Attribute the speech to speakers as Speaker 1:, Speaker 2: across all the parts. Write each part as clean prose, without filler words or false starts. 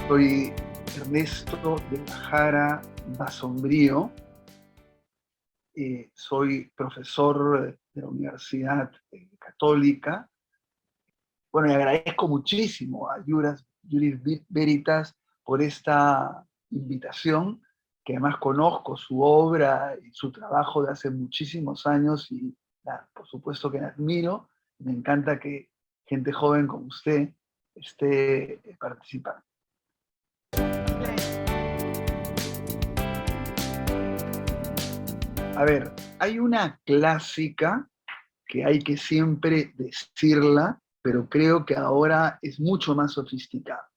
Speaker 1: Soy Ernesto de la Jara Basombrío, soy profesor de la Universidad Católica. Bueno, y agradezco muchísimo a Juris Veritas por esta invitación, que además conozco su obra y su trabajo de hace muchísimos años y por supuesto que la admiro. Me encanta que gente joven como usted esté participando. A ver, hay una clásica que hay que siempre decirla, pero creo que ahora es mucho más sofisticada.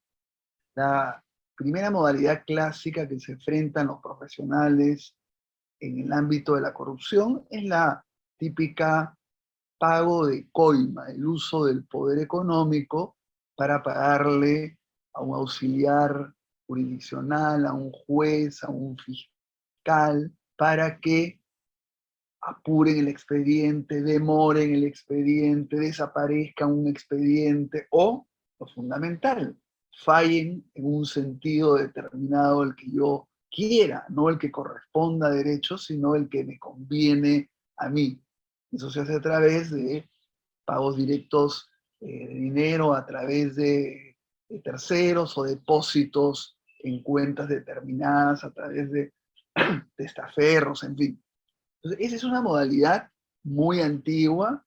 Speaker 1: La primera modalidad clásica que se enfrentan los profesionales en el ámbito de la corrupción es la típica pago de coima, el uso del poder económico para pagarle a un auxiliar jurisdiccional, a un juez, a un fiscal, para que apuren el expediente, demoren el expediente, desaparezca un expediente o, lo fundamental, fallen en un sentido determinado el que yo quiera, no el que corresponda a derecho, sino el que me conviene a mí. Eso se hace a través de pagos directos de dinero, a través de terceros o depósitos en cuentas determinadas, a través de testaferros, en fin. Entonces, esa es una modalidad muy antigua,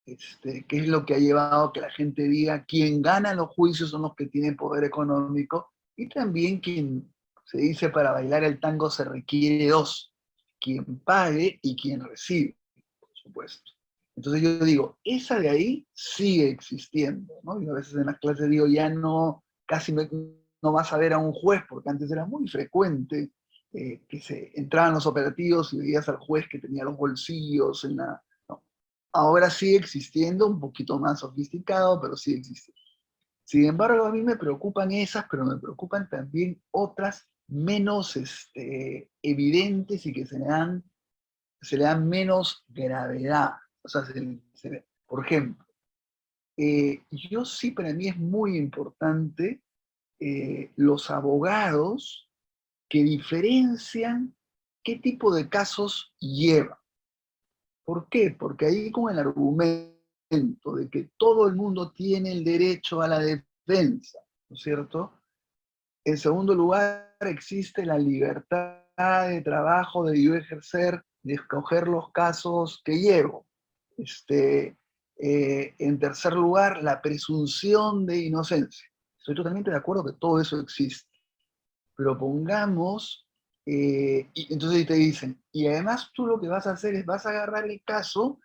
Speaker 1: que es lo que ha llevado a que la gente diga quien gana los juicios son los que tienen poder económico, y también quien se dice para bailar el tango se requiere dos, quien pague y quien recibe, por supuesto. Entonces yo digo, esa de ahí sigue existiendo, ¿no? Y a veces en las clases digo, ya no, no vas a ver a un juez, porque antes era muy frecuente que se entraban los operativos y veías al juez que tenía los bolsillos en la... No. Ahora sigue existiendo, un poquito más sofisticado, pero sigue existiendo. Sin embargo, a mí me preocupan esas, pero me preocupan también otras menos evidentes y que se le dan menos gravedad. O sea, por ejemplo, yo sí, para mí es muy importante los abogados que diferencian qué tipo de casos lleva. ¿Por qué? Porque ahí con el argumento de que todo el mundo tiene el derecho a la defensa, ¿no es cierto? En segundo lugar, existe la libertad de trabajo de yo ejercer, de escoger los casos que llevo. En tercer lugar, la presunción de inocencia. Estoy totalmente de acuerdo que todo eso existe. Pero pongamos, y entonces te dicen, y además tú lo que vas a hacer es, vas a agarrar el caso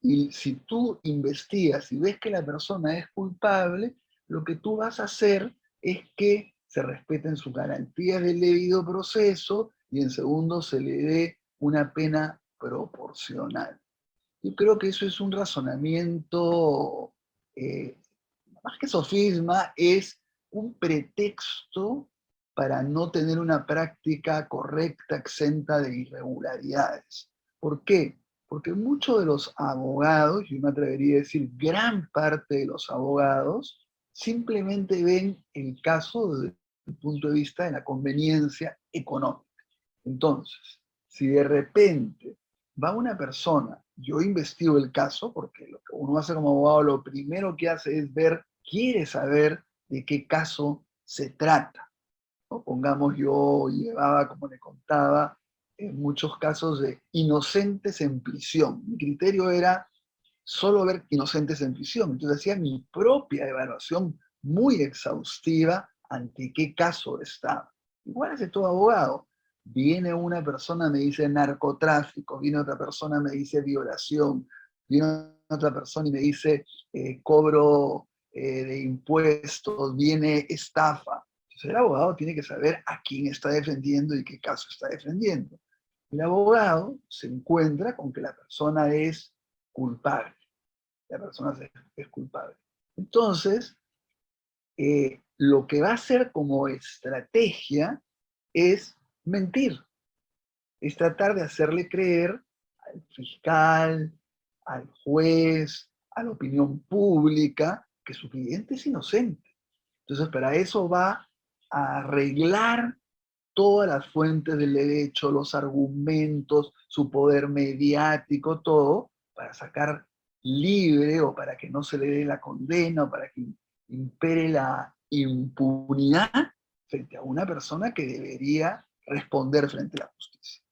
Speaker 1: y si tú investigas y ves que la persona es culpable, lo que tú vas a hacer es que se respeten sus garantías del debido proceso y en segundo se le dé una pena proporcional. Yo creo que eso es un razonamiento, eh, más que sofisma, es un pretexto para no tener una práctica correcta, exenta de irregularidades. ¿Por qué? Porque muchos de los abogados, yo me atrevería a decir gran parte de los abogados, simplemente ven el caso desde el punto de vista de la conveniencia económica. Entonces, si de repente va una persona, yo investigo el caso, porque lo que uno hace como abogado, lo primero que hace es ver, quiere saber de qué caso se trata, ¿no? Pongamos, yo llevaba, como le contaba, en muchos casos de inocentes en prisión. Mi criterio era solo ver inocentes en prisión. Entonces hacía mi propia evaluación muy exhaustiva ante qué caso estaba. Igual hace todo abogado. Viene una persona, me dice narcotráfico, viene otra persona, me dice violación, viene otra persona y me dice cobro de impuestos, viene estafa. Entonces el abogado tiene que saber a quién está defendiendo y qué caso está defendiendo. El abogado se encuentra con que la persona es culpable. La persona es culpable. Entonces, lo que va a hacer como estrategia es mentir, es tratar de hacerle creer al fiscal, al juez, a la opinión pública, que su cliente es inocente. Entonces, para eso va a arreglar todas las fuentes del derecho, los argumentos, su poder mediático, todo, para sacar libre o para que no se le dé la condena o para que impere la impunidad frente a una persona que debería responder frente a la justicia.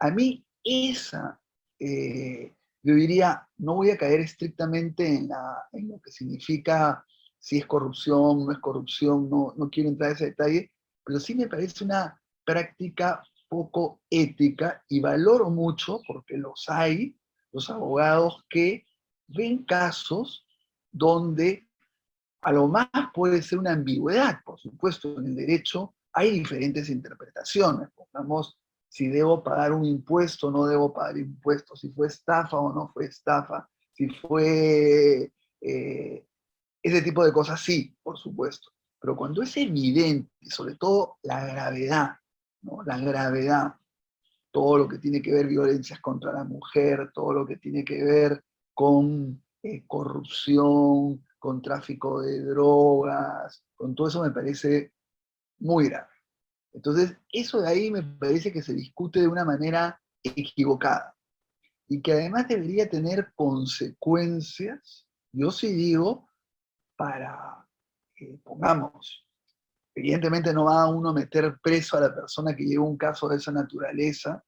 Speaker 1: A mí esa, yo diría, no voy a caer estrictamente en lo que significa si es corrupción, no es corrupción, no quiero entrar en ese detalle, pero sí me parece una práctica poco ética y valoro mucho, porque los hay, los abogados que ven casos donde a lo más puede ser una ambigüedad, por supuesto, en el derecho hay diferentes interpretaciones. Pongamos, si debo pagar un impuesto o no debo pagar impuesto, si fue estafa o no fue estafa, si fue ese tipo de cosas, sí, por supuesto. Pero cuando es evidente, y sobre todo la gravedad, ¿no? La gravedad, todo lo que tiene que ver violencias contra la mujer, todo lo que tiene que ver con corrupción, con tráfico de drogas, con todo eso me parece muy grave. Entonces, eso de ahí me parece que se discute de una manera equivocada y que además debería tener consecuencias, yo sí digo, para, pongamos, evidentemente no va a uno meter preso a la persona que lleva un caso de esa naturaleza,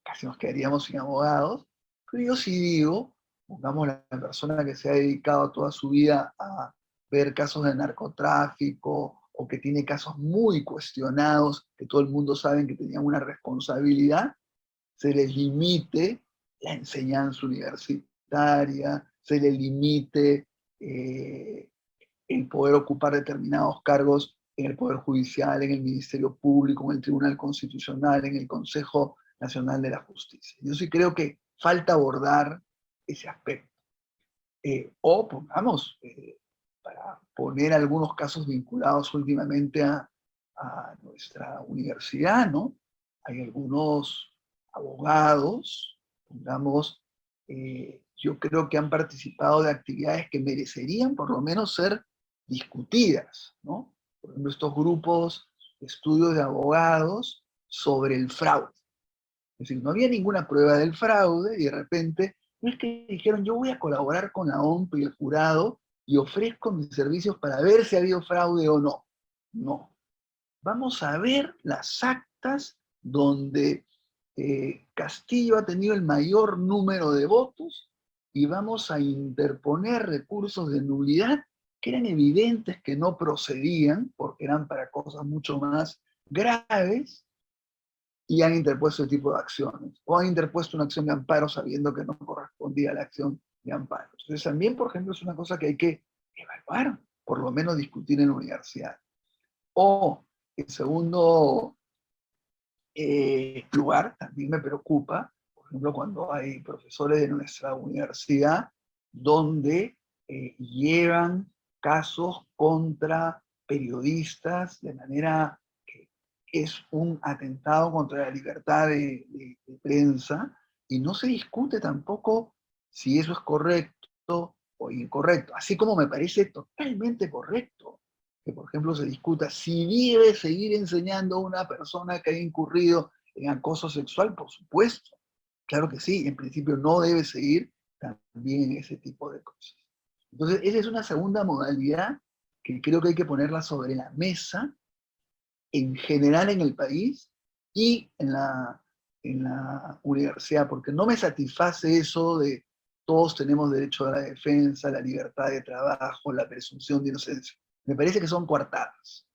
Speaker 1: casi nos quedaríamos sin abogados, pero yo sí digo, pongamos la persona que se ha dedicado toda su vida a ver casos de narcotráfico o que tiene casos muy cuestionados, que todo el mundo sabe que tenían una responsabilidad, se les limite la enseñanza universitaria, se les limite el poder ocupar determinados cargos en el Poder Judicial, en el Ministerio Público, en el Tribunal Constitucional, en el Consejo Nacional de la Justicia. Yo sí creo que falta abordar ese aspecto. O pongamos, para poner algunos casos vinculados últimamente a nuestra universidad, ¿no? Hay algunos abogados, pongamos, yo creo que han participado de actividades que merecerían por lo menos ser discutidas, ¿no? Por ejemplo, estos grupos de estudios de abogados sobre el fraude. Es decir, no había ninguna prueba del fraude y de repente no es que dijeron yo voy a colaborar con la OMP y el jurado y ofrezco mis servicios para ver si ha habido fraude o no. No. Vamos a ver las actas donde Castillo ha tenido el mayor número de votos y vamos a interponer recursos de nulidad que eran evidentes que no procedían porque eran para cosas mucho más graves y han interpuesto ese tipo de acciones, o han interpuesto una acción de amparo sabiendo que no correspondía a la acción de amparo. Entonces también, por ejemplo, es una cosa que hay que evaluar, por lo menos discutir en la universidad. O, en segundo lugar, también me preocupa, por ejemplo, cuando hay profesores de nuestra universidad donde llevan casos contra periodistas de manera es un atentado contra la libertad de prensa y no se discute tampoco si eso es correcto o incorrecto, así como me parece totalmente correcto que, por ejemplo, se discuta si debe seguir enseñando a una persona que ha incurrido en acoso sexual, por supuesto, claro que sí, en principio no debe seguir también en ese tipo de cosas. Entonces, esa es una segunda modalidad que creo que hay que ponerla sobre la mesa en general en el país y en la universidad, porque no me satisface eso de todos tenemos derecho a la defensa, la libertad de trabajo, la presunción de inocencia. Me parece que son coartadas.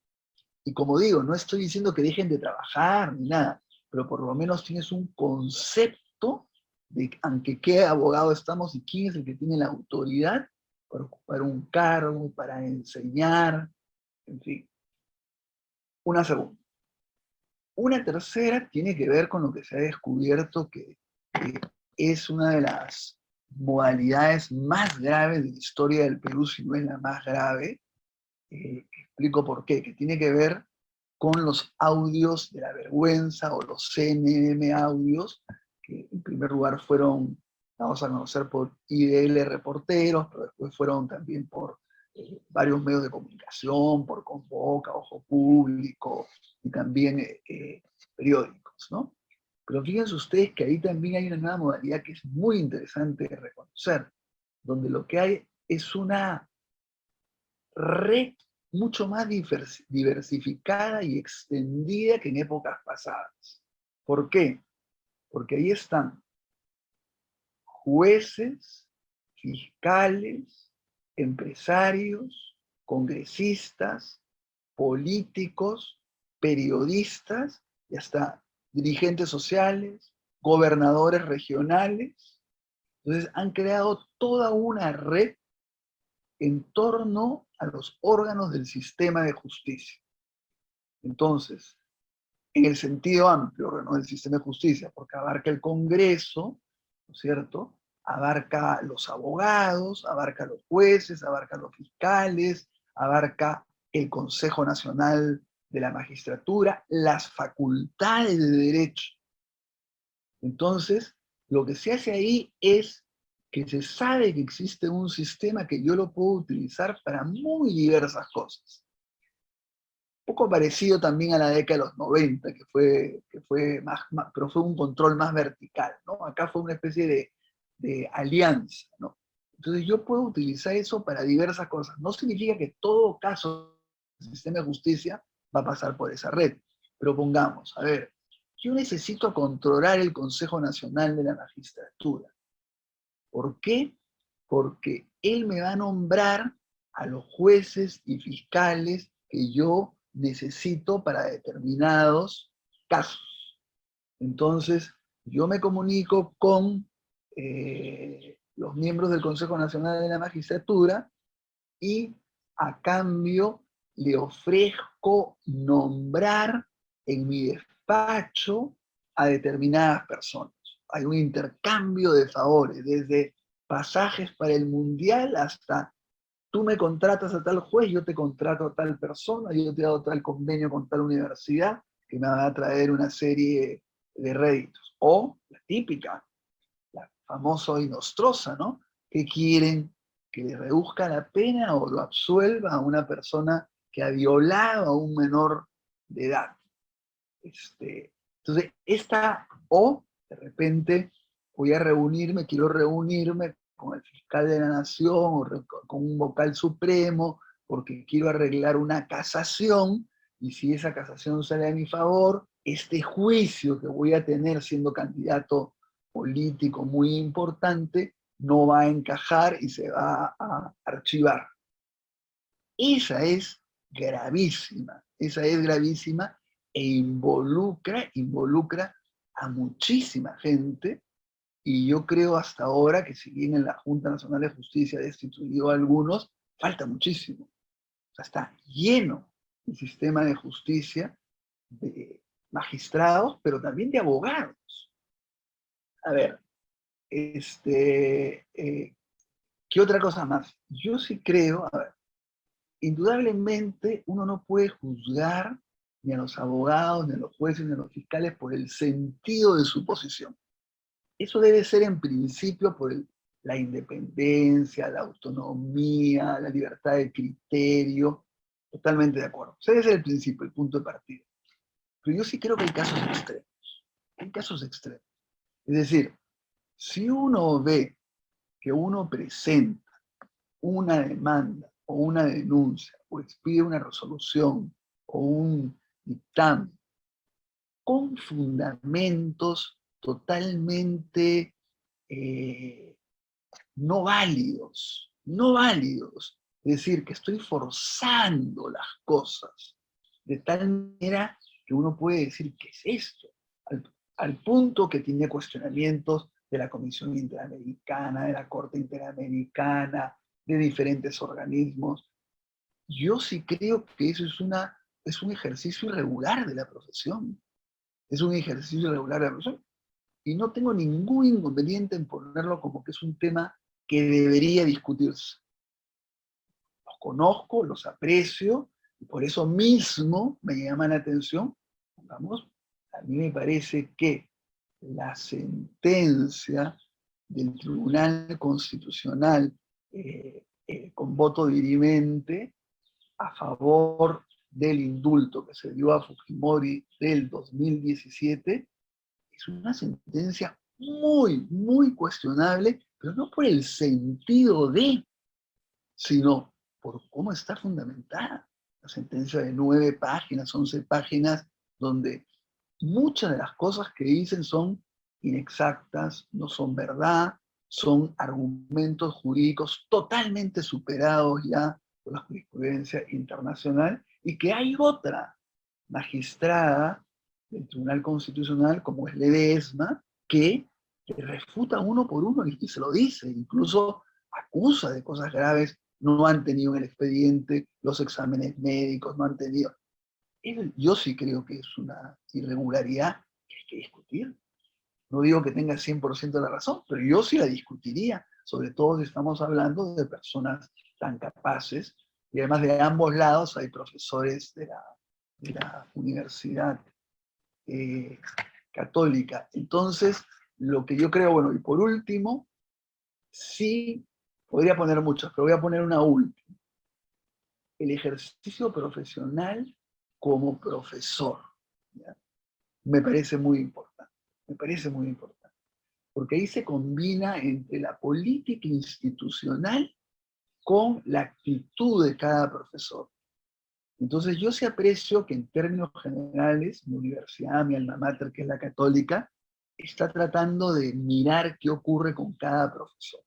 Speaker 1: Y como digo, no estoy diciendo que dejen de trabajar ni nada, pero por lo menos tienes un concepto de ante qué abogado estamos y quién es el que tiene la autoridad para ocupar un cargo, para enseñar, en fin. Una segunda. Una tercera tiene que ver con lo que se ha descubierto que es una de las modalidades más graves de la historia del Perú, si no es la más grave. Explico por qué, que tiene que ver con los audios de la vergüenza o los CNN audios, que en primer lugar fueron dados a conocer por IDL Reporteros, pero después fueron también por varios medios de comunicación, por Convoca, Ojo Público, y también periódicos, ¿no? Pero fíjense ustedes que ahí también hay una nueva modalidad que es muy interesante de reconocer, donde lo que hay es una red mucho más diversificada y extendida que en épocas pasadas. ¿Por qué? Porque ahí están jueces, fiscales, empresarios, congresistas, políticos, periodistas y hasta dirigentes sociales, gobernadores regionales. Entonces han creado toda una red en torno a los órganos del sistema de justicia. Entonces, en el sentido amplio, órganos del sistema de justicia, porque abarca el Congreso, ¿no es cierto? Abarca los abogados, abarca los jueces, abarca los fiscales, abarca el Consejo Nacional de la Magistratura, las facultades de derecho. Entonces, lo que se hace ahí es que se sabe que existe un sistema que yo lo puedo utilizar para muy diversas cosas. Un poco parecido también a la década de los 90, que fue más, pero fue un control más vertical, ¿no? Acá fue una especie de alianza, ¿no? Entonces yo puedo utilizar eso para diversas cosas. No significa que todo caso del sistema de justicia va a pasar por esa red, pero pongamos, a ver, yo necesito controlar el Consejo Nacional de la Magistratura. ¿Por qué? Porque él me va a nombrar a los jueces y fiscales que yo necesito para determinados casos. Entonces, yo me comunico con los miembros del Consejo Nacional de la Magistratura y a cambio le ofrezco nombrar en mi despacho a determinadas personas. Hay un intercambio de favores, desde pasajes para el mundial hasta tú me contratas a tal juez, yo te contrato a tal persona, yo te hago tal convenio con tal universidad que me va a traer una serie de réditos. O la típica, la famosa y nostrosa, ¿no? Que quieren que le reduzca la pena o lo absuelva a una persona que ha violado a un menor de edad. Entonces, o de repente quiero reunirme con el fiscal de la nación o con un vocal supremo porque quiero arreglar una casación y si esa casación sale a mi favor, este juicio que voy a tener siendo candidato político muy importante no va a encajar y se va a archivar. Esa es gravísima e involucra a muchísima gente y yo creo hasta ahora que si bien en la Junta Nacional de Justicia ha destituido a algunos, falta muchísimo. O sea, está lleno el sistema de justicia de magistrados, pero también de abogados. A ver, ¿qué otra cosa más? Yo sí creo, a ver, indudablemente uno no puede juzgar ni a los abogados, ni a los jueces, ni a los fiscales por el sentido de su posición. Eso debe ser en principio por la independencia, la autonomía, la libertad de criterio. Totalmente de acuerdo. Ese debe ser el principio, el punto de partida. Pero yo sí creo que hay casos extremos. Hay casos extremos. Es decir, si uno ve que uno presenta una demanda o una denuncia o expide una resolución o un dictamen con fundamentos totalmente no válidos. Es decir, que estoy forzando las cosas de tal manera que uno puede decir, ¿qué es esto? Al punto que tiene cuestionamientos de la Comisión Interamericana, de la Corte Interamericana, de diferentes organismos. Yo sí creo que eso es un ejercicio irregular de la profesión. Es un ejercicio irregular de la profesión. Y no tengo ningún inconveniente en ponerlo como que es un tema que debería discutirse. Los conozco, los aprecio, y por eso mismo me llama la atención. Vamos, a mí me parece que la sentencia del Tribunal Constitucional con voto dirimente a favor del indulto que se dio a Fujimori del 2017, es una sentencia muy, muy cuestionable, pero no por el sentido de, sino por cómo está fundamentada. La sentencia de 9 páginas, 11 páginas, donde muchas de las cosas que dicen son inexactas, no son verdad, son argumentos jurídicos totalmente superados ya por la jurisprudencia internacional, y que hay otra magistrada del Tribunal Constitucional, como es Ledesma, que refuta uno por uno y se lo dice, incluso acusa de cosas graves, no han tenido en el expediente los exámenes médicos, no han tenido. Yo sí creo que es una irregularidad que hay que discutir. No digo que tenga 100% de la razón, pero yo sí la discutiría, sobre todo si estamos hablando de personas tan capaces, y además de ambos lados hay profesores de la universidad eh, católica. Entonces, lo que yo creo, bueno, y por último, sí, podría poner muchas, pero voy a poner una última. El ejercicio profesional como profesor, ¿ya? Me parece muy importante, me parece muy importante, porque ahí se combina entre la política institucional con la actitud de cada profesor. Entonces yo sí aprecio que en términos generales, mi universidad, mi alma mater, que es la católica, está tratando de mirar qué ocurre con cada profesor.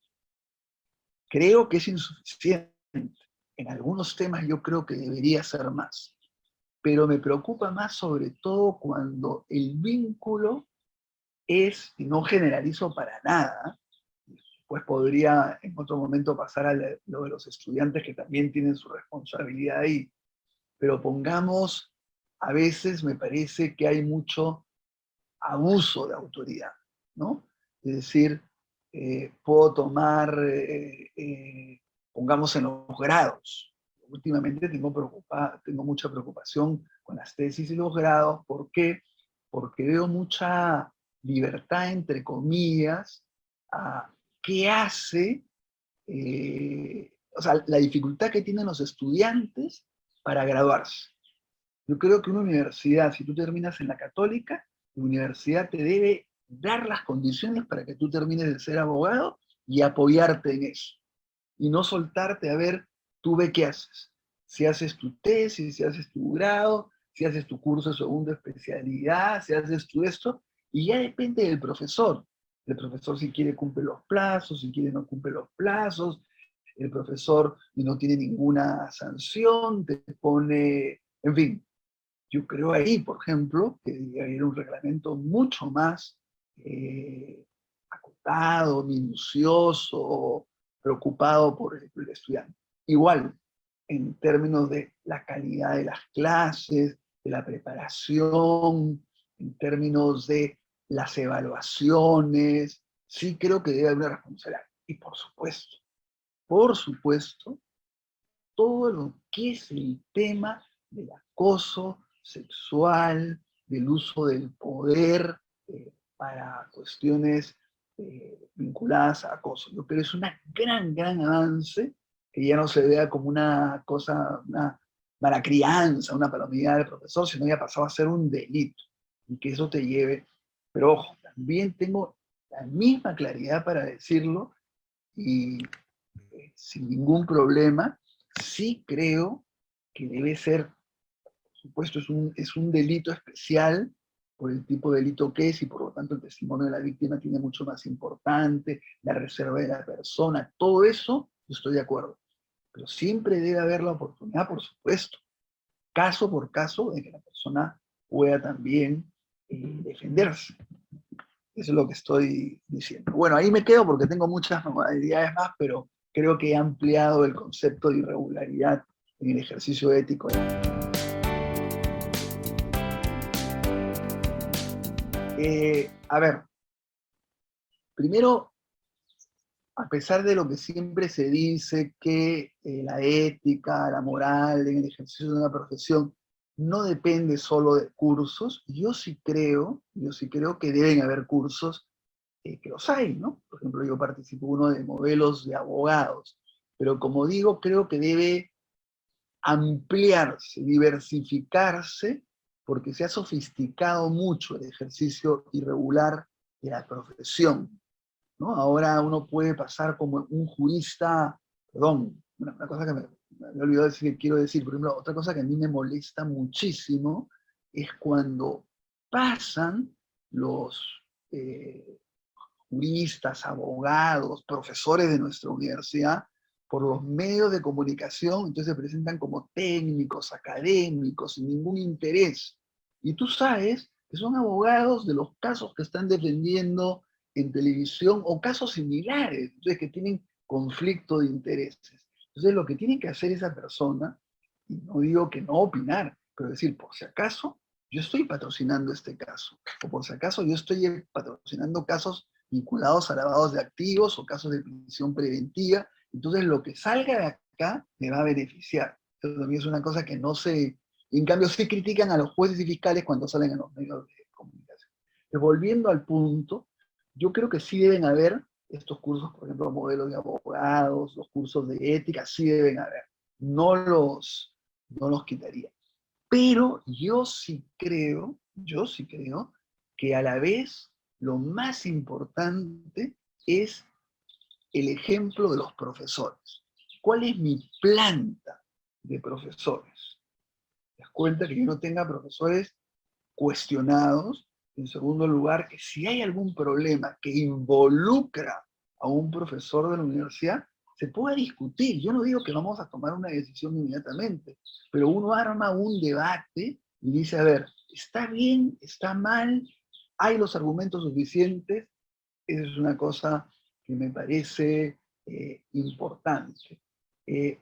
Speaker 1: Creo que es insuficiente. En algunos temas yo creo que debería ser más, pero me preocupa más sobre todo cuando el vínculo es, y no generalizo para nada, pues podría en otro momento pasar a lo de los estudiantes que también tienen su responsabilidad ahí, pero pongamos, a veces me parece que hay mucho abuso de autoridad, ¿no? Es decir, puedo tomar, pongamos en los grados. Últimamente tengo mucha preocupación con las tesis y los grados. ¿Por qué? Porque veo mucha libertad, entre comillas, a qué hace, o sea, la dificultad que tienen los estudiantes para graduarse. Yo creo que una universidad, si tú terminas en la católica, la universidad te debe dar las condiciones para que tú termines de ser abogado y apoyarte en eso. Y no soltarte a ver, tú ve qué haces. Si haces tu tesis, si haces tu grado, si haces tu curso de segunda especialidad, si haces tú esto, y ya depende del profesor. El profesor si quiere cumple los plazos, si quiere no cumple los plazos. El profesor y no tiene ninguna sanción, te pone, en fin, yo creo ahí, por ejemplo, que debería haber un reglamento mucho más acotado, minucioso, preocupado por el estudiante. Igual, en términos de la calidad de las clases, de la preparación, en términos de las evaluaciones, sí creo que debe haber una responsabilidad. Y por supuesto, todo lo que es el tema del acoso sexual, del uso del poder para cuestiones vinculadas a acoso. Yo creo que es un gran avance que ya no se vea como una cosa, una mala crianza, una palomilla del profesor, sino ya pasado a ser un delito y que eso te lleve. Pero ojo, también tengo la misma claridad para decirlo y sin ningún problema. Sí creo que debe ser, por supuesto, es un delito especial por el tipo de delito que es, y por lo tanto el testimonio de la víctima tiene mucho más importante, la reserva de la persona, todo eso, yo estoy de acuerdo. Pero siempre debe haber la oportunidad, por supuesto, caso por caso, de que la persona pueda también defenderse. Eso es lo que estoy diciendo. Bueno, ahí me quedo porque tengo muchas modalidades más, pero creo que he ampliado el concepto de irregularidad en el ejercicio ético. A ver, primero, a pesar de lo que siempre se dice que la ética, la moral en el ejercicio de una profesión no depende solo de cursos, yo sí creo que deben haber cursos que los hay, ¿no? Por ejemplo, yo participo en uno de modelos de abogados, pero como digo, creo que debe ampliarse, diversificarse, porque se ha sofisticado mucho el ejercicio irregular de la profesión, ¿no? Ahora uno puede pasar como un jurista, perdón, una cosa que me he olvidado decir que quiero decir, por ejemplo, otra cosa que a mí me molesta muchísimo es cuando pasan los juristas, abogados, profesores de nuestra universidad por los medios de comunicación, entonces se presentan como técnicos, académicos, sin ningún interés. Y tú sabes que son abogados de los casos que están defendiendo en televisión o casos similares, entonces que tienen conflicto de intereses. Entonces lo que tiene que hacer esa persona, y no digo que no opinar, pero decir, por si acaso, yo estoy patrocinando este caso, o por si acaso yo estoy patrocinando casos vinculados a lavados de activos o casos de prisión preventiva, entonces lo que salga de acá me va a beneficiar. Eso también es una cosa que no se... En cambio, sí critican a los jueces y fiscales cuando salen en los medios de comunicación. Pero volviendo al punto, yo creo que sí deben haber estos cursos, por ejemplo, modelos de abogados, los cursos de ética, sí deben haber. No los quitaría. Pero yo sí creo que a la vez lo más importante es el ejemplo de los profesores. ¿Cuál es mi planta de profesores? ¿Te das cuenta que yo no tenga profesores cuestionados? En segundo lugar, que si hay algún problema que involucra a un profesor de la universidad, se pueda discutir. Yo no digo que vamos a tomar una decisión inmediatamente, pero uno arma un debate y dice, a ver, ¿está bien? ¿Está mal? ¿Hay los argumentos suficientes? Esa es una cosa que me parece importante.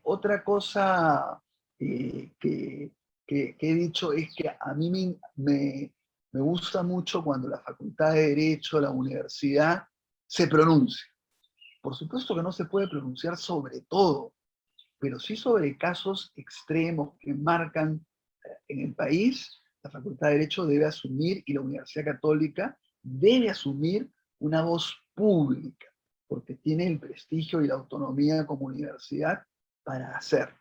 Speaker 1: Otra cosa que he dicho es que a mí me gusta mucho cuando la Facultad de Derecho, la universidad, se pronuncia. Por supuesto que no se puede pronunciar sobre todo, pero sí sobre casos extremos que marcan en el país. La Facultad de Derecho debe asumir, y la Universidad Católica debe asumir una voz pública, porque tiene el prestigio y la autonomía como universidad para hacerlo.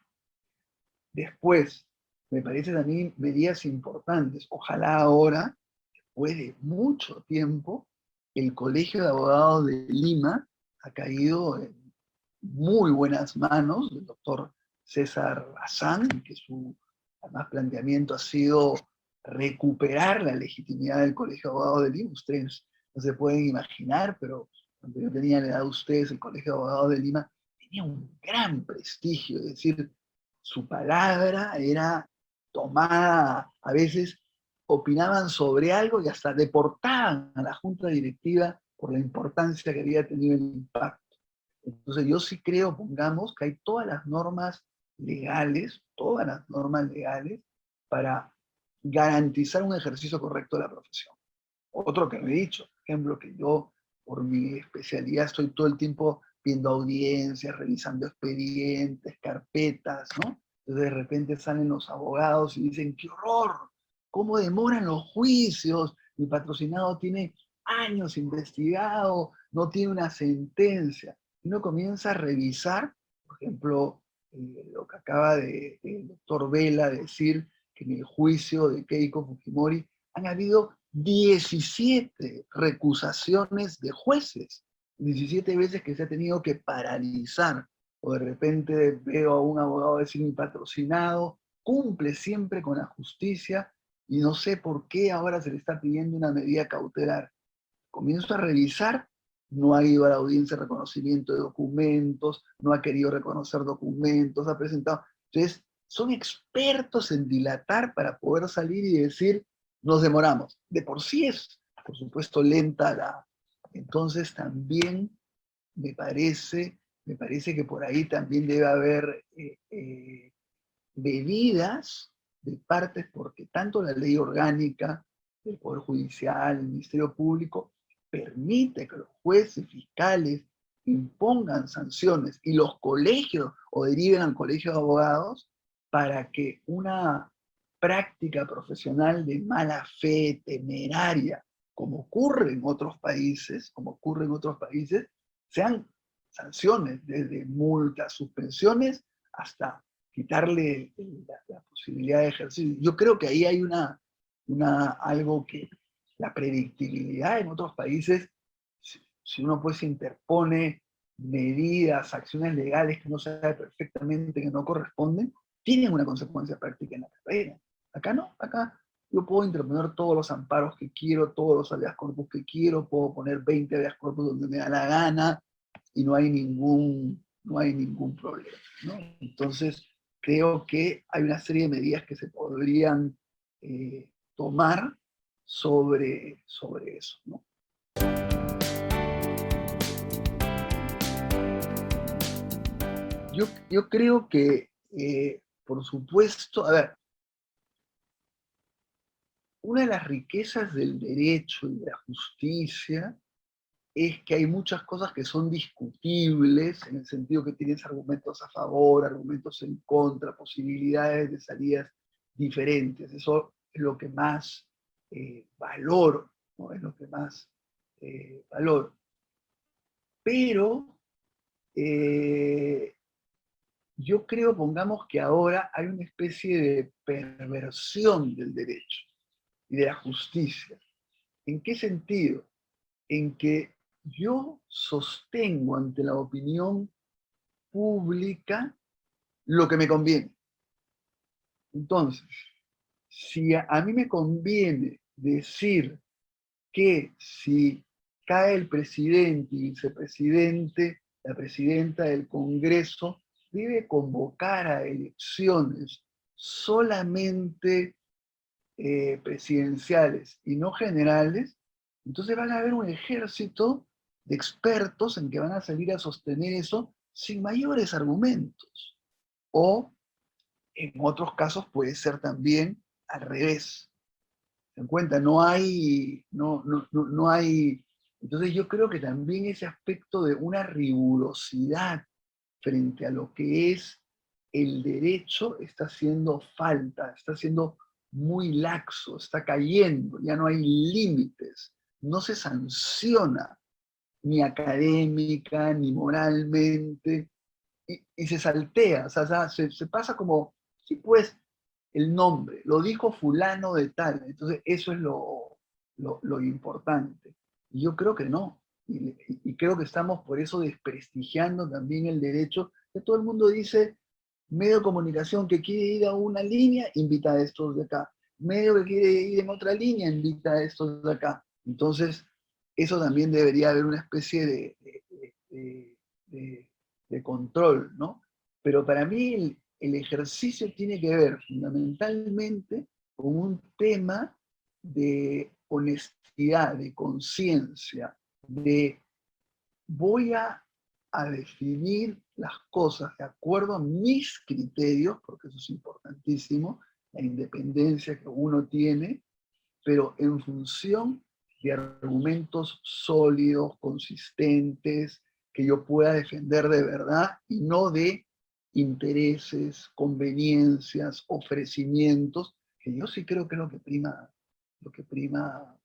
Speaker 1: Después, me parecen también medidas importantes. Ojalá ahora, después de mucho tiempo, el Colegio de Abogados de Lima ha caído en muy buenas manos del doctor César Bazán, que su además planteamiento ha sido recuperar la legitimidad del Colegio de Abogados de Lima. Ustedes no se pueden imaginar, pero cuando yo tenía la edad de ustedes, el Colegio de Abogados de Lima tenía un gran prestigio, es decir, su palabra era tomada, a veces opinaban sobre algo y hasta deportaban a la junta directiva por la importancia que había tenido el impacto. Entonces yo sí creo, pongamos, que hay todas las normas legales para garantizar un ejercicio correcto de la profesión. Otro que me he dicho, por ejemplo, que yo por mi especialidad estoy todo el tiempo viendo audiencias, revisando expedientes, carpetas, ¿no? Entonces de repente salen los abogados y dicen, ¡qué horror! ¿Cómo demoran los juicios? Mi patrocinado tiene años investigado, no tiene una sentencia. Y uno comienza a revisar, por ejemplo, lo que acaba de el doctor Vela decir, que en el juicio de Keiko Fujimori han habido 17 recusaciones de jueces, 17 veces que se ha tenido que paralizar, o de repente veo a un abogado decir mi patrocinado, cumple siempre con la justicia, y no sé por qué ahora se le está pidiendo una medida cautelar. Comienzo a revisar, no ha ido a la audiencia de reconocimiento de documentos, no ha querido reconocer documentos, ha presentado. Entonces, son expertos en dilatar para poder salir y decir, nos demoramos. De por sí es, por supuesto, lenta la... Entonces también me parece que por ahí también debe haber medidas de partes, porque tanto la ley orgánica del Poder Judicial, el Ministerio Público, permite que los jueces, fiscales impongan sanciones y los colegios o deriven al colegio de abogados para que una práctica profesional de mala fe, temeraria, como ocurre en otros países, sean sanciones, desde multas, suspensiones, hasta quitarle la posibilidad de ejercicio. Yo creo que ahí hay algo que la predictibilidad en otros países, si uno pues interpone medidas, acciones legales que uno sabe perfectamente que no corresponden, tienen una consecuencia práctica en la carrera. Acá no, acá yo puedo interponer todos los amparos que quiero, todos los habeas corpus que quiero, puedo poner 20 habeas corpus donde me da la gana y no hay ningún problema, ¿no? Entonces, creo que hay una serie de medidas que se podrían tomar sobre eso, ¿no? Yo creo que, por supuesto, a ver, una de las riquezas del derecho y de la justicia es que hay muchas cosas que son discutibles, en el sentido que tienes argumentos a favor, argumentos en contra, posibilidades de salidas diferentes. Eso es lo que más valoro, ¿no? Es lo que más valoro. Pero yo creo, pongamos que ahora hay una especie de perversión del derecho y de la justicia. ¿En qué sentido? En que yo sostengo ante la opinión pública lo que me conviene. Entonces, si a mí me conviene decir que si cae el presidente y vicepresidente, la presidenta del Congreso debe convocar a elecciones solamente presidenciales y no generales, entonces van a haber un ejército de expertos en que van a salir a sostener eso sin mayores argumentos. O en otros casos puede ser también al revés. ¿Se dan cuenta? No hay. Entonces yo creo que también ese aspecto de una rigurosidad frente a lo que es el derecho está haciendo falta, está haciendo muy laxo, está cayendo, ya no hay límites, no se sanciona ni académica, ni moralmente, y se saltea, o sea, se pasa como, sí, pues, el nombre, lo dijo fulano de tal, entonces eso es lo importante. Y yo creo que no, y creo que estamos por eso desprestigiando también el derecho, que todo el mundo dice, medio de comunicación que quiere ir a una línea, invita a estos de acá, medio que quiere ir en otra línea, invita a estos de acá. Entonces, eso también debería haber una especie de control, ¿no? Pero para mí el ejercicio tiene que ver fundamentalmente con un tema de honestidad, de conciencia, de voy a definir las cosas de acuerdo a mis criterios, porque eso es importantísimo, la independencia que uno tiene, pero en función de argumentos sólidos, consistentes, que yo pueda defender de verdad y no de intereses, conveniencias, ofrecimientos, que yo sí creo que es lo que prima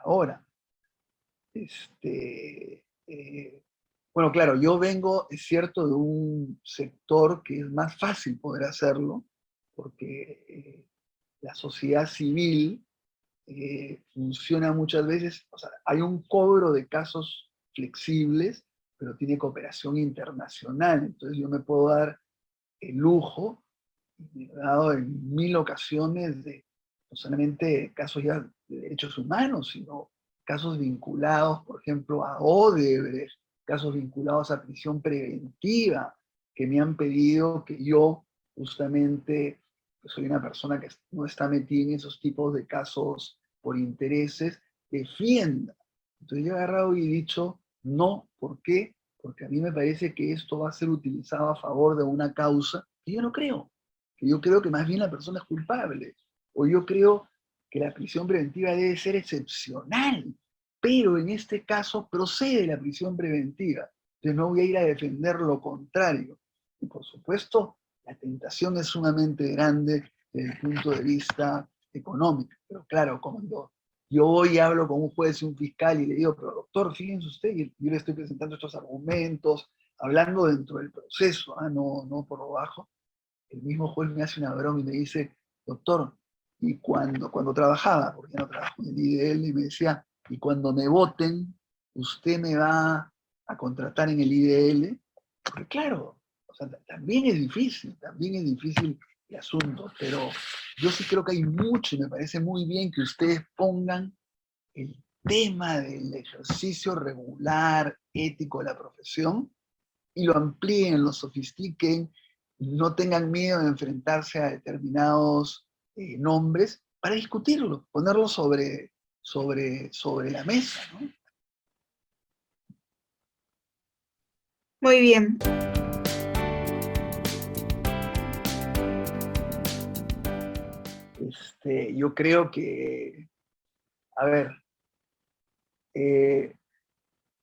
Speaker 1: ahora. Bueno, claro, yo vengo, es cierto, de un sector que es más fácil poder hacerlo, porque la sociedad civil funciona muchas veces, o sea, hay un cobro de casos flexibles, pero tiene cooperación internacional, entonces yo me puedo dar el lujo, y me he dado en 1000 ocasiones, de no solamente casos ya de derechos humanos, sino casos vinculados, por ejemplo, a Odebrecht, casos vinculados a prisión preventiva, que me han pedido que yo justamente, que soy una persona que no está metida en esos tipos de casos por intereses, defienda. Entonces yo he agarrado y he dicho, no, ¿por qué? Porque a mí me parece que esto va a ser utilizado a favor de una causa que yo no creo, que yo creo que más bien la persona es culpable, o yo creo que la prisión preventiva debe ser excepcional, pero en este caso procede la prisión preventiva, entonces no voy a ir a defender lo contrario. Y por supuesto, la tentación es sumamente grande desde el punto de vista económico, pero claro, Yo hoy hablo con un juez y un fiscal y le digo, pero doctor, fíjense usted, yo le estoy presentando estos argumentos, hablando dentro del proceso, no por lo bajo. El mismo juez me hace una broma y me dice, doctor, y cuando trabajaba, porque ya no trabajo en el IDL, y me decía, y cuando me voten, usted me va a contratar en el IDL, porque claro, o sea, también es difícil el asunto, pero yo sí creo que hay mucho y me parece muy bien que ustedes pongan el tema del ejercicio regular, ético de la profesión y lo amplíen, lo sofistiquen, no tengan miedo de enfrentarse a determinados nombres para discutirlo, ponerlo sobre la mesa, ¿no?
Speaker 2: Muy bien.
Speaker 1: Yo creo que, a ver, eh,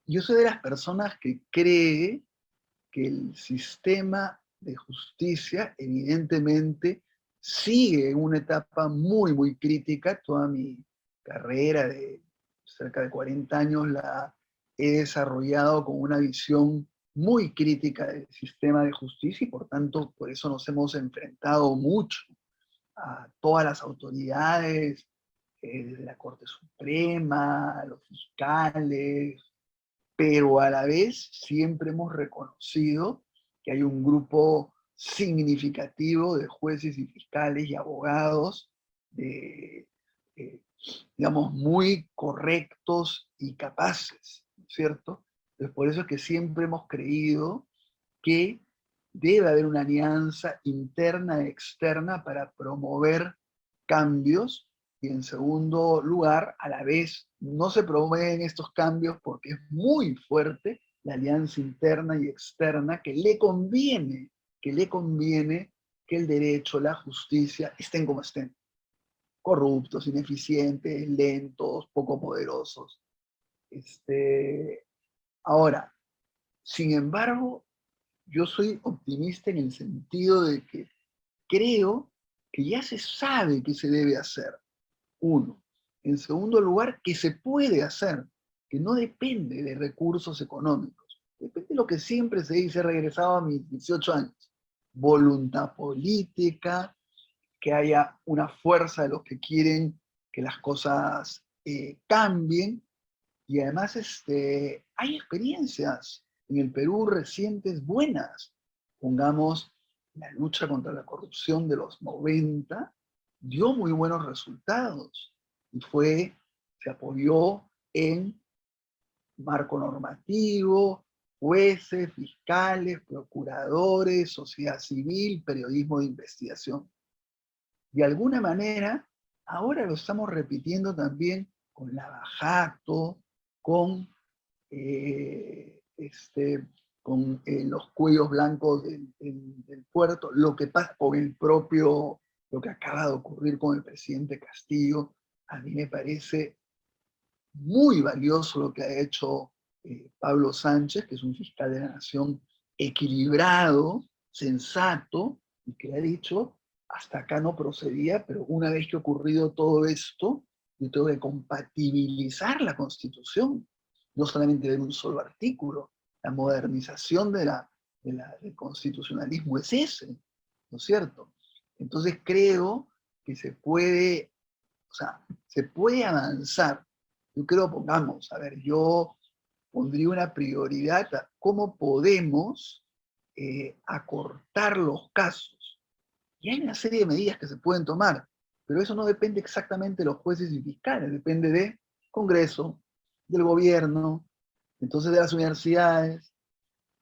Speaker 1: yo soy de las personas que cree que el sistema de justicia evidentemente sigue en una etapa muy, muy crítica. Toda mi carrera de cerca de 40 años la he desarrollado con una visión muy crítica del sistema de justicia y por tanto por eso nos hemos enfrentado mucho a todas las autoridades, desde la Corte Suprema, a los fiscales, pero a la vez siempre hemos reconocido que hay un grupo significativo de jueces y fiscales y abogados, de, eh, digamos, muy correctos y capaces, ¿no es cierto? Entonces, por eso es que siempre hemos creído que debe haber una alianza interna y externa para promover cambios y en segundo lugar, a la vez, no se promueven estos cambios porque es muy fuerte la alianza interna y externa que le conviene que el derecho, la justicia estén como estén, corruptos, ineficientes, lentos, poco poderosos. Ahora, sin embargo, yo soy optimista en el sentido de que creo que ya se sabe qué se debe hacer. Uno. En segundo lugar, que se puede hacer, que no depende de recursos económicos. Depende de lo que siempre se dice, he regresado a mis 18 años. Voluntad política, que haya una fuerza de los que quieren que las cosas cambien. Y además hay experiencias en el Perú recientes buenas. Pongamos la lucha contra la corrupción de los 90 dio muy buenos resultados y se apoyó en marco normativo, jueces, fiscales, procuradores, sociedad civil, periodismo de investigación. De alguna manera, ahora lo estamos repitiendo también con Lavajato, con, los cuellos blancos del puerto, lo que pasa con lo que acaba de ocurrir con el presidente Castillo, a mí me parece muy valioso lo que ha hecho Pablo Sánchez, que es un fiscal de la nación equilibrado, sensato, y que ha dicho, hasta acá no procedía, pero una vez que ha ocurrido todo esto, yo tengo que compatibilizar la Constitución, no solamente ver un solo artículo. La modernización del constitucionalismo es ese, ¿no es cierto? Entonces creo que se puede avanzar. Yo creo, pongamos, a ver, yo pondría una prioridad a cómo podemos acortar los casos. Y hay una serie de medidas que se pueden tomar, pero eso no depende exactamente de los jueces y fiscales, depende del Congreso, del gobierno, entonces de las universidades.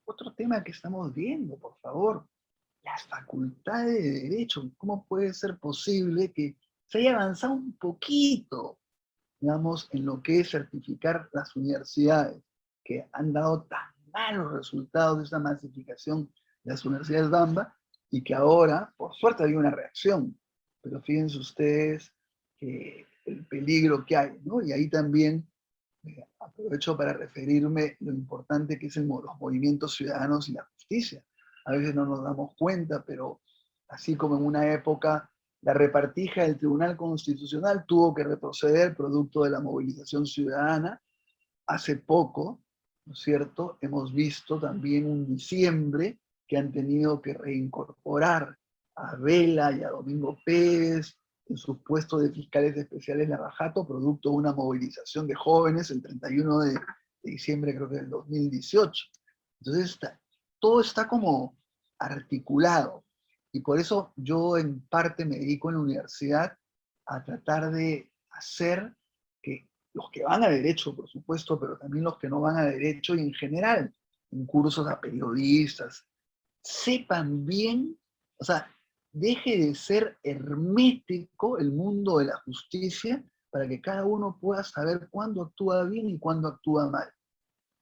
Speaker 1: Otro tema que estamos viendo, por favor, las facultades de derecho. ¿Cómo puede ser posible que se haya avanzado un poquito, digamos, en lo que es certificar las universidades, que han dado tan malos resultados de esa masificación de las universidades Bamba, y que ahora, por suerte, hay una reacción? Pero fíjense ustedes el peligro que hay, ¿no? Y ahí también aprovecho para referirme lo importante que es los movimientos ciudadanos y la justicia. A veces no nos damos cuenta, pero así como en una época La repartija del Tribunal Constitucional tuvo que retroceder producto de la movilización ciudadana. Hace poco, ¿no es cierto?, hemos visto también un diciembre que han tenido que reincorporar a Vela y a Domingo Pérez en sus puestos de fiscales especiales de Lavajato, producto de una movilización de jóvenes el 31 de diciembre, creo que del 2018. Entonces, todo está como articulado. Y por eso yo en parte me dedico en la universidad a tratar de hacer que los que van a derecho, por supuesto, pero también los que no van a derecho y en general, en cursos a periodistas, sepan bien, o sea, deje de ser hermético el mundo de la justicia para que cada uno pueda saber cuándo actúa bien y cuándo actúa mal.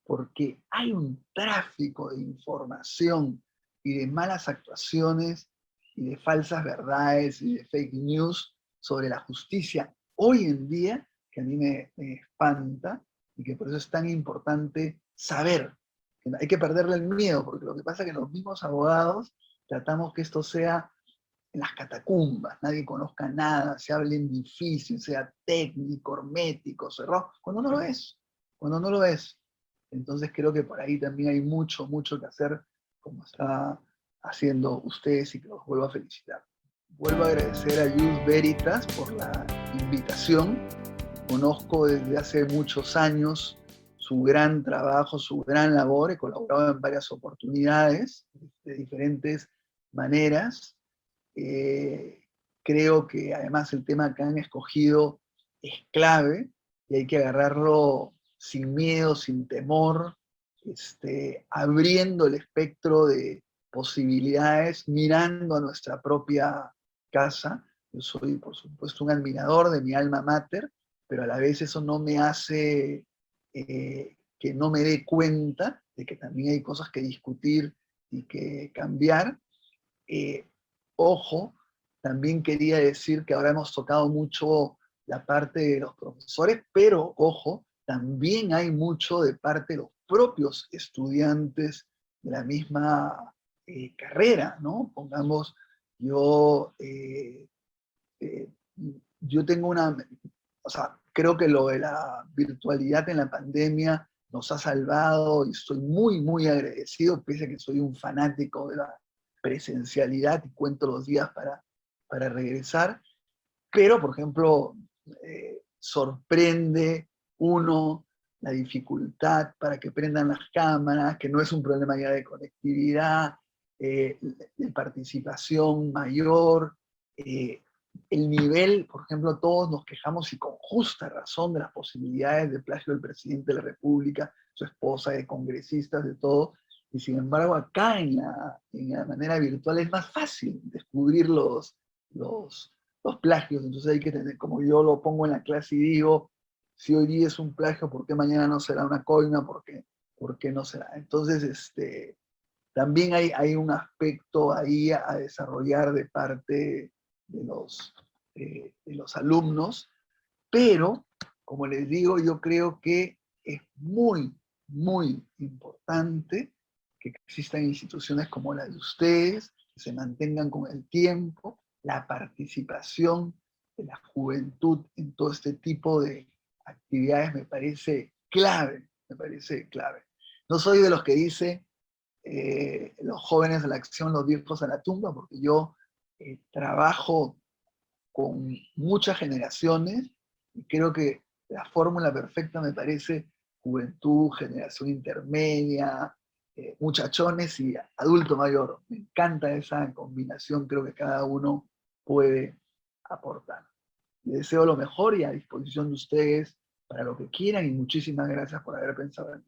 Speaker 1: Porque hay un tráfico de información y de malas actuaciones y de falsas verdades y de fake news sobre la justicia hoy en día que a mí me espanta y que por eso es tan importante saber. Hay que perderle el miedo, porque lo que pasa es que los mismos abogados tratamos que esto sea en las catacumbas, nadie conozca nada, se hable en difícil, sea técnico, hermético, cerrado, cuando no lo es, cuando no lo es. Entonces creo que por ahí también hay mucho, mucho que hacer, como está haciendo ustedes, y que los vuelvo a felicitar. Vuelvo a agradecer a Jus Veritas por la invitación. Conozco desde hace muchos años su gran trabajo, su gran labor. He colaborado en varias oportunidades, de diferentes maneras. Creo que además el tema que han escogido es clave y hay que agarrarlo sin miedo, sin temor, abriendo el espectro de posibilidades, mirando a nuestra propia casa. Yo soy, por supuesto, un admirador de mi alma mater, pero a la vez eso no me hace que no me dé cuenta de que también hay cosas que discutir y que cambiar. Ojo, también quería decir que ahora hemos tocado mucho la parte de los profesores, pero ojo, también hay mucho de parte de los propios estudiantes de la misma carrera, ¿no? Pongamos, yo, yo tengo una, o sea, creo que lo de la virtualidad en la pandemia nos ha salvado y estoy muy, muy agradecido, pese a que soy un fanático de la presencialidad y cuento los días para regresar, pero, por ejemplo, sorprende uno la dificultad para que prendan las cámaras, que no es un problema ya de conectividad, de participación mayor, el nivel, por ejemplo, todos nos quejamos y con justa razón de las posibilidades de plagio del presidente de la República, su esposa, de congresistas, de todo, y sin embargo acá en la manera virtual es más fácil descubrir los plagios. Entonces hay que tener, como yo lo pongo en la clase y digo, si hoy día es un plagio, ¿por qué mañana no será una coima? ¿Por qué no será? Entonces, también hay un aspecto ahí a desarrollar de parte de los alumnos, pero, como les digo, yo creo que es muy, muy importante que existan instituciones como la de ustedes, que se mantengan con el tiempo, la participación de la juventud en todo este tipo de actividades me parece clave, me parece clave. No soy de los que dice los jóvenes a la acción, los viejos a la tumba, porque yo trabajo con muchas generaciones y creo que la fórmula perfecta me parece juventud, generación intermedia, muchachones y adulto mayor. Me encanta esa combinación, creo que cada uno puede aportar. Les deseo lo mejor y a disposición de ustedes para lo que quieran y muchísimas gracias por haber pensado en mí.